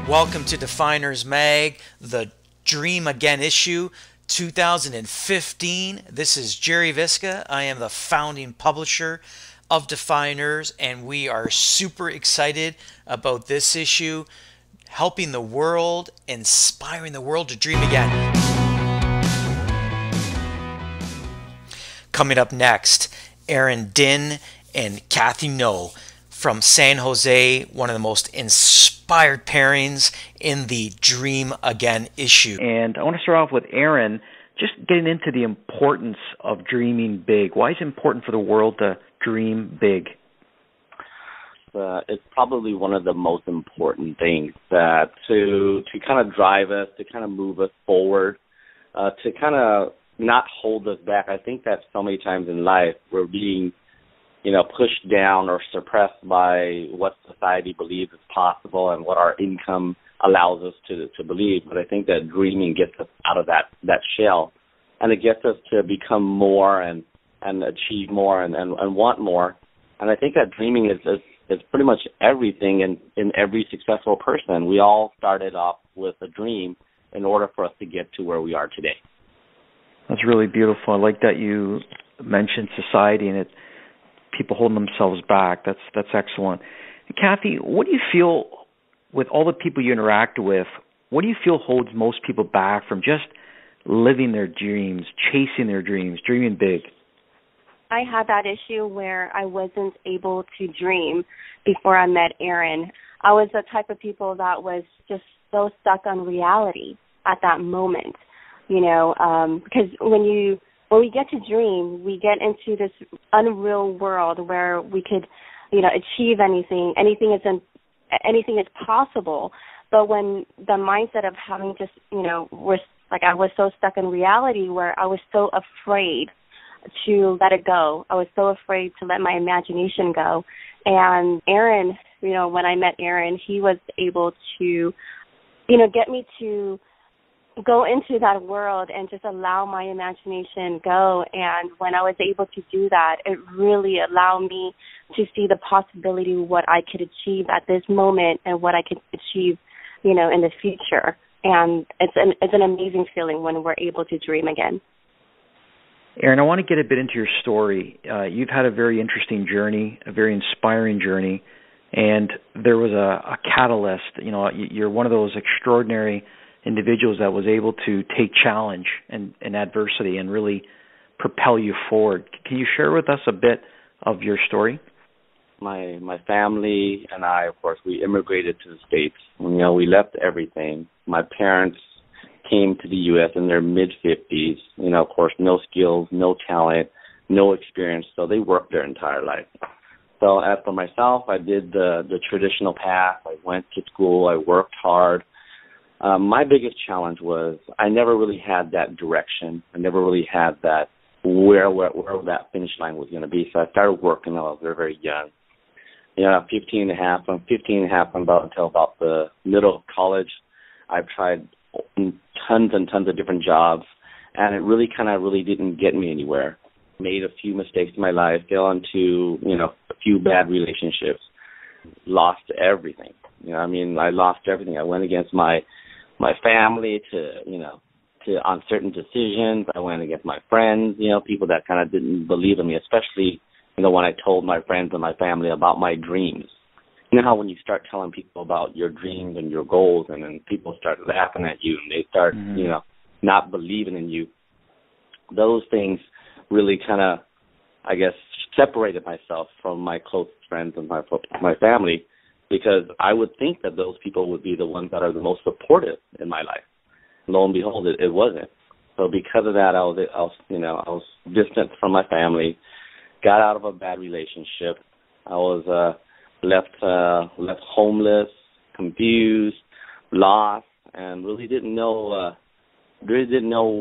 Welcome to Defyeneurs Mag, the Dream Again issue 2015. This is Gerry Visca. I am the founding publisher of Defyeneurs, and we are super excited about this issue, helping the world, inspiring the world to dream again. Coming up next, Dinh and Cathy from San Jose, one of the most inspired pairings in the Dream Again issue. And I want to start off with Aaron, just getting into the importance of dreaming big. Why is it important for the world to dream big? It's probably one of the most important things that to kind of drive us, to kind of move us forward, to kind of not hold us back. I think that so many times in life we're being pushed down or suppressed by what society believes is possible and what our income allows us to believe. But I think that dreaming gets us out of that shell, and it gets us to become more and achieve more and want more. And I think that dreaming is pretty much everything in every successful person. We all started off with a dream in order for us to get to where we are today. That's really beautiful. I like that you mentioned society and people holding themselves back. That's excellent. Cathy, what do you feel with all the people you interact with? What do you feel holds most people back from just living their dreams, chasing their dreams, dreaming big? I had that issue where I wasn't able to dream before I met Aaron. I was the type of people that was just so stuck on reality at that moment, because when we get to dream, we get into this unreal world where we could, achieve anything. Anything is possible. But when the mindset of having just, I was so stuck in reality where I was so afraid to let it go. I was so afraid to let my imagination go. And Aaron, when I met Aaron, he was able to, get me to go into that world and just allow my imagination go. And when I was able to do that, it really allowed me to see the possibility of what I could achieve at this moment and what I could achieve, in the future. And it's an amazing feeling when we're able to dream again. Aaron, I want to get a bit into your story. You've had a very interesting journey, a very inspiring journey, and there was a catalyst. You're one of those extraordinary individuals that was able to take challenge and adversity and really propel you forward. Can you share with us a bit of your story? My family and I, of course, we immigrated to the States. We left everything. My parents came to the U.S. in their mid-50s. Of course, no skills, no talent, no experience, so they worked their entire life. So as for myself, I did the traditional path. I went to school. I worked hard. My biggest challenge was I never really had that direction. I never really had that where that finish line was going to be. So I started working when I was very, very young. 15 and a half until about the middle of college, I've tried tons and tons of different jobs, and it really didn't get me anywhere. Made a few mistakes in my life, fell into, a few bad relationships, lost everything. I lost everything. I went against my family on certain decisions. I went against my friends, people that kind of didn't believe in me, especially, when I told my friends and my family about my dreams. You know how when you start telling people about your dreams and your goals, and then people start laughing at you and they start, not believing in you, those things really kind of, I guess, separated myself from my close friends and my family, because I would think that those people would be the ones that are the most supportive in my life. Lo and behold, it wasn't. So because of that, I was distant from my family, got out of a bad relationship. I was left homeless, confused, lost, and really didn't know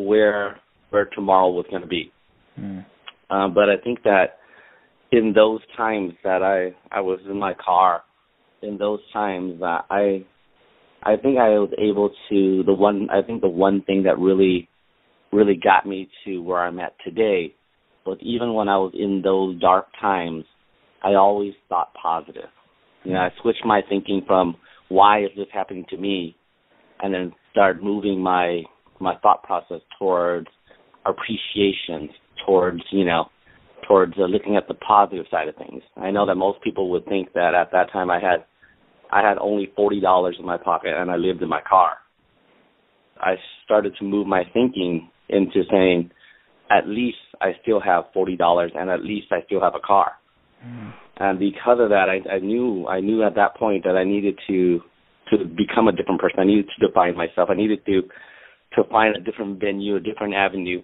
where tomorrow was going to be. But I think that in those times that I was in my car, in those times that I think I was able to, the one thing that really got me to where I'm at today was even when I was in those dark times, I always thought positive. I switched my thinking from why is this happening to me, and then start moving my thought process towards appreciation, towards looking at the positive side of things. I know that most people would think that at that time I had only $40 in my pocket and I lived in my car. I started to move my thinking into saying, at least I still have $40 and at least I still have a car. Mm. And because of that, I knew at that point that I needed to become a different person. I needed to define myself. I needed to find a different venue, a different avenue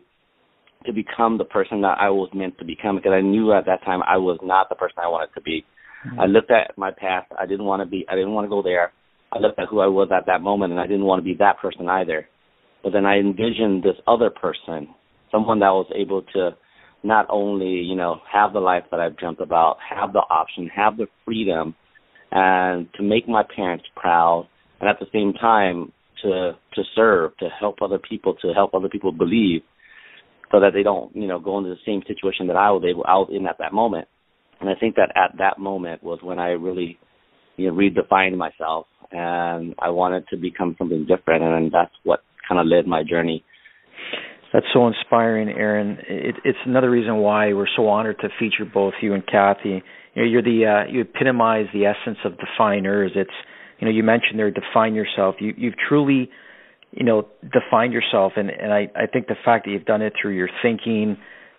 to become the person that I was meant to become, because I knew at that time I was not the person I wanted to be. Mm-hmm. I looked at my past. I didn't want to go there. I looked at who I was at that moment, and I didn't want to be that person either. But then I envisioned this other person, someone that was able to not only, have the life that I've dreamt about, have the option, have the freedom, and to make my parents proud, and at the same time to serve, to help other people believe, so that they don't, go into the same situation that I was in at that moment. And I think that at that moment was when I really, redefined myself, and I wanted to become something different, and that's what kind of led my journey. That's so inspiring, Aaron. It's another reason why we're so honored to feature both you and Cathy. You epitomize the essence of Defyeneurs. It's, you mentioned there, define yourself. You've truly, defined yourself, and I think the fact that you've done it through your thinking,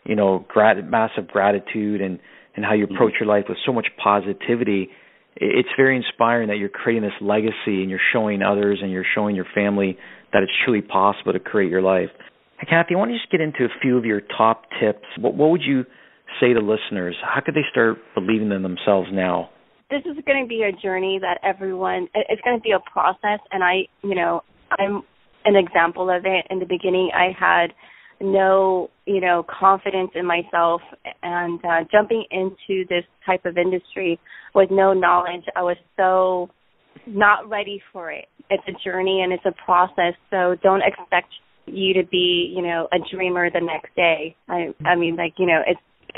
massive gratitude, and how you approach your life with so much positivity, it's very inspiring that you're creating this legacy and you're showing others and you're showing your family that it's truly possible to create your life. Hey, Cathy, I want to just get into a few of your top tips. What would you say to listeners? How could they start believing in themselves now? This is going to be a journey that it's going to be a process, and I'm an example of it. In the beginning, I had no, confidence in myself, and jumping into this type of industry with no knowledge, I was so not ready for it. It's a journey and it's a process, so don't expect you to be, a dreamer the next day.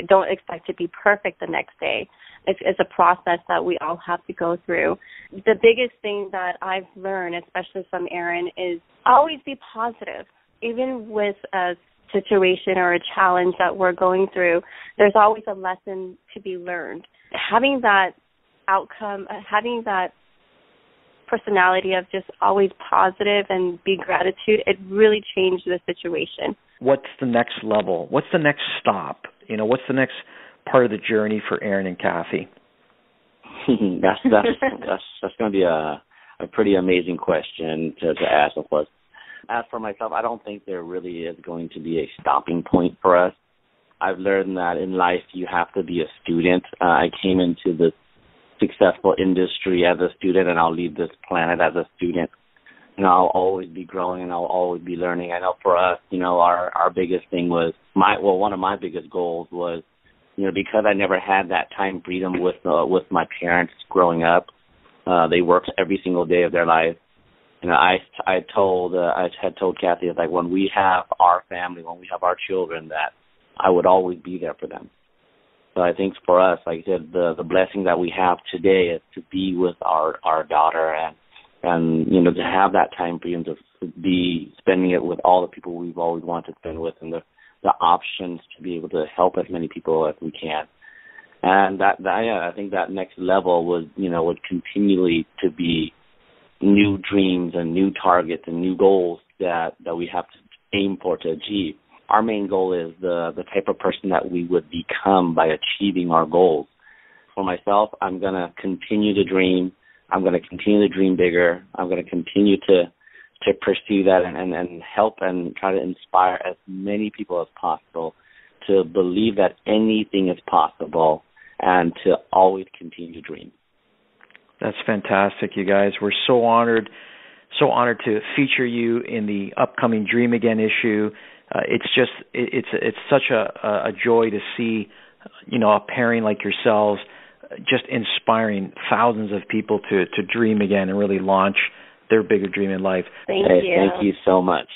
Don't expect to be perfect the next day. It's a process that we all have to go through. The biggest thing that I've learned, especially from Aaron, is always be positive. Even with a situation or a challenge that we're going through, there's always a lesson to be learned. Having that outcome, having that personality of just always positive and be gratitude, it really changed the situation. What's the next level? What's the next stop? What's the next part of the journey for Aaron and Cathy? That's going to be a pretty amazing question to ask, of course. As for myself, I don't think there really is going to be a stopping point for us. I've learned that in life you have to be a student. I came into this successful industry as a student, and I'll leave this planet as a student. I'll always be growing and I'll always be learning. I know for us, our biggest thing was one of my biggest goals was, because I never had that time freedom with my parents growing up. They worked every single day of their life. I had told Cathy, it's like, when we have our family, when we have our children, that I would always be there for them. So I think for us, like I said, the blessing that we have today is to be with our daughter and to have that time freedom to be spending it with all the people we've always wanted to spend with, and the options to be able to help as many people as we can. And I think that next level would continually to be new dreams and new targets and new goals that we have to aim for to achieve. Our main goal is the type of person that we would become by achieving our goals. For myself, I'm going to continue to dream. I'm going to continue to dream bigger. I'm going to continue to pursue that and help and try to inspire as many people as possible to believe that anything is possible and to always continue to dream. That's fantastic, you guys. We're so honored to feature you in the upcoming Dream Again issue. It's such a joy to see, a pairing like yourselves just inspiring thousands of people to dream again and really launch their bigger dream in life. Thank you. Thank you so much.